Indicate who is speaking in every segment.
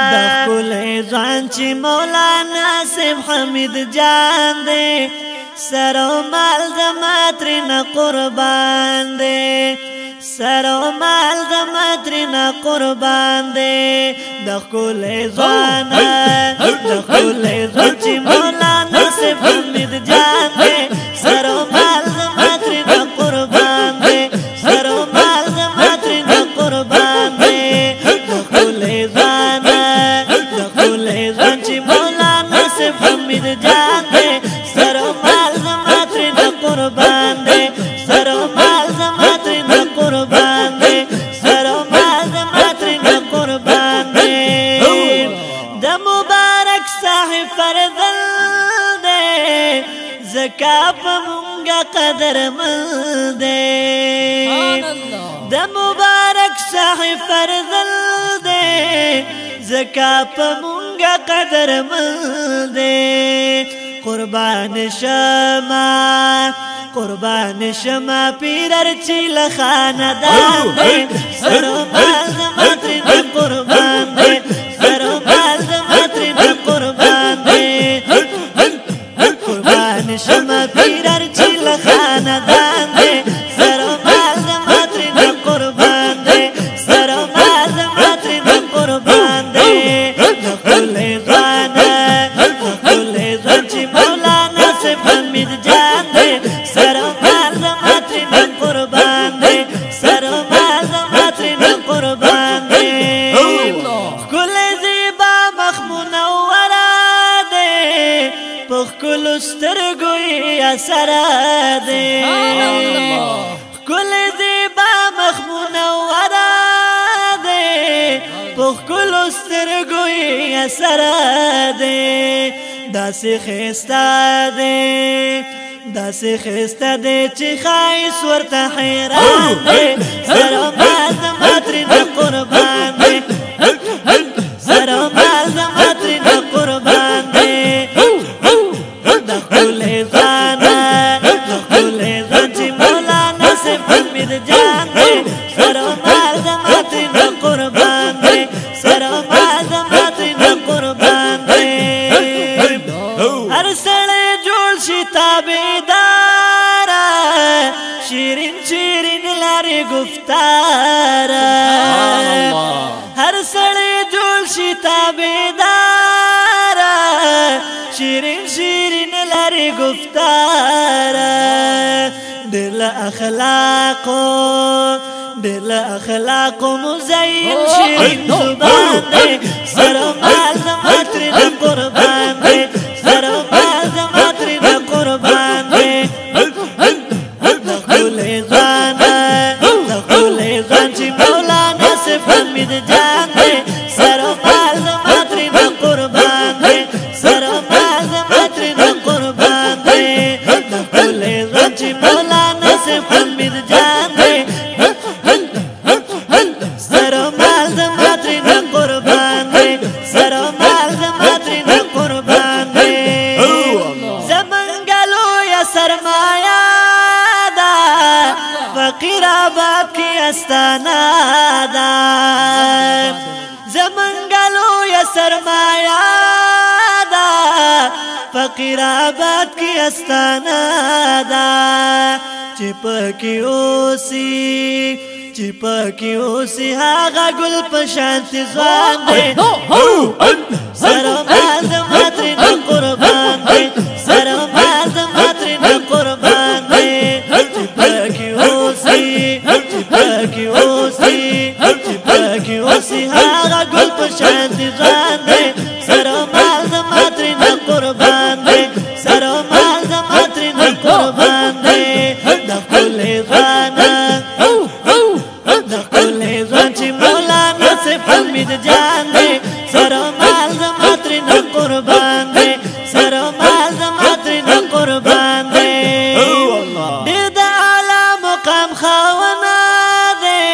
Speaker 1: د ښکلې ځوان چې مولانا صاحب حمید جان دی سر او مال د ماترینه قربان دی سر او مال د ماترینه قربان دی د ښکلې ځوان چې مولانا صاحب حمید جان دی سر او مال د ماترینه قربان دی سر او مال د ماترینه قربان دی د ښکلې ځوان چې مولانا صاحب حمید جان دی سر او مال د ماترینه قربان دی سر او مال د ماترینه قربان دی سر او مال د ماترینه قربان دی د مبارک صاحب فرزل دی زکا په مونږه قدرمند دی د مبارک صاحب فرزل دی زکا په مونږه قدرمند دی قربان شما پیرر چی لخاندان دی سر و مال د ماترینه قربان دی سر و مال د ماترینه قربان دی قربان شما پیرر چی لخاندان دی سر و مال د ماترینه قربان دی سر و مال د ماترینه قربان دی د ښکلې ځوان چې مولانا صاحب حمید جان دی سر و مال د ماترینه قربان دی سر و مال د ماترینه قربان دی ښکلې زیبا مخ منوره دی په ښکلو سترګو یې اثره دی ښکلې زیبا مخ منوره دی په ښکلو سترګو یې اثره دی داسې ښایسته دی چې ښایست ورته حیران دی سر او مال د ماترینه قربان دی سر او مال د ماترینه قربان دی د ښکلې ځوان چې مولانا صاحب حمید جان دی سر او مال د ماترینه قربان دی سر او مال د ماترینه قربان دی هر سړی جوړ شي تابعداره شیرین شیرین لري گفتاره هر سړی جوړ شي تابعداره شیرین شیرین لري گفتاره دل اخلاقو مزین شیرین زبان دی سر و مال د ماترینه قربان دی سر و مال د ماترینه قربان دی د ښکلې ځوان چې مولانا صاحب حمید جان دی سر و مال د ماترینه قربان دی سر و مال د ماترینه قربان دی د ښکلې ځوان چې مولانا صاحب حمید جان دی سر و مال د ماترینه قربان دی سر و مال د ماترینه قربان دی زمونږه لویه سرمایه ده فقیر آباد کې استانه ده زمونږه لویه سرمایه ده فقیر آباد کې استانه ده چې پکې اوسي هغه ګل په شانتې ځوان دی سر و مال د ماترینه قربان دی سر و مال د ماترینه قربان دی چې پکې اوسي هغه ګل په شانتې ځوان دی سر و مال د ماترینه قربان دی سر و مال د ماترینه قربان دی د ښکلې ځوان چې مولانا صاحب حمید جان دی سر و مال د ماترینه قربان دی سر و مال د ماترینه قربان دی ډېر د اعلی مقام خاوند دی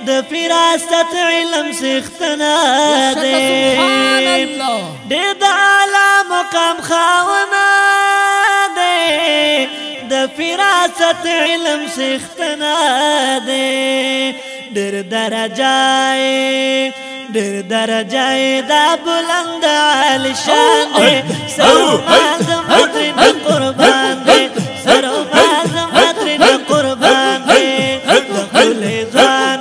Speaker 1: د فراست علم څښتنه دی ډېر د اعلی مقام خاوند دی د فراست علم سختنا دے ډېر درجه دا بلند عالی شان دے سرو مال زما ترنه قربان دے سرو مال زما ترنه قربان دے لکل ځوان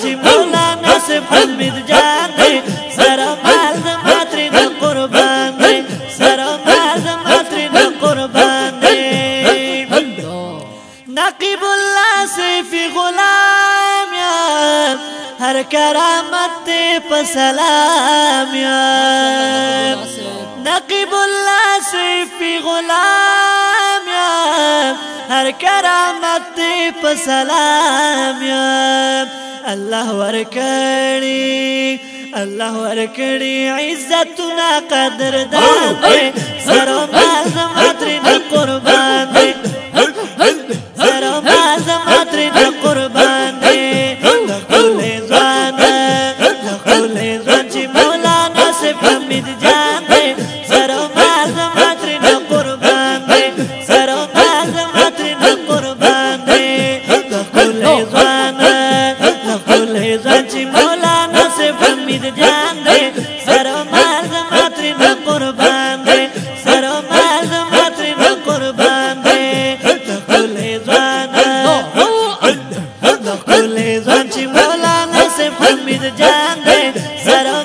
Speaker 1: چې مولانا صف حمید جان دے سرو مال زما ترنه قربان دے سرو مال زما ترنه قربان دے نقیب اللہ سیفی غلام یا ہر کرامت پہ سلام یا نقیب اللہ سیفی غلام یا ہر کرامت پہ سلام یا اللہ ورکڑی عزتنا قدردان دے سرو مال زما ترنه قربان دے سرو مال زما ترنه قربان دے لکل ځوان چې مولانا صف حمید جان دے سرو مال زما ترنه قربان دے سرو مال زما ترنه قربان دے لکل ځوان چې مولانا صف حمید جان دے سرو مال زما ترنه قربان دے سرو مال زما ترنه قربان دے لکل ځوان چې مولانا صف حمید جان دے سرو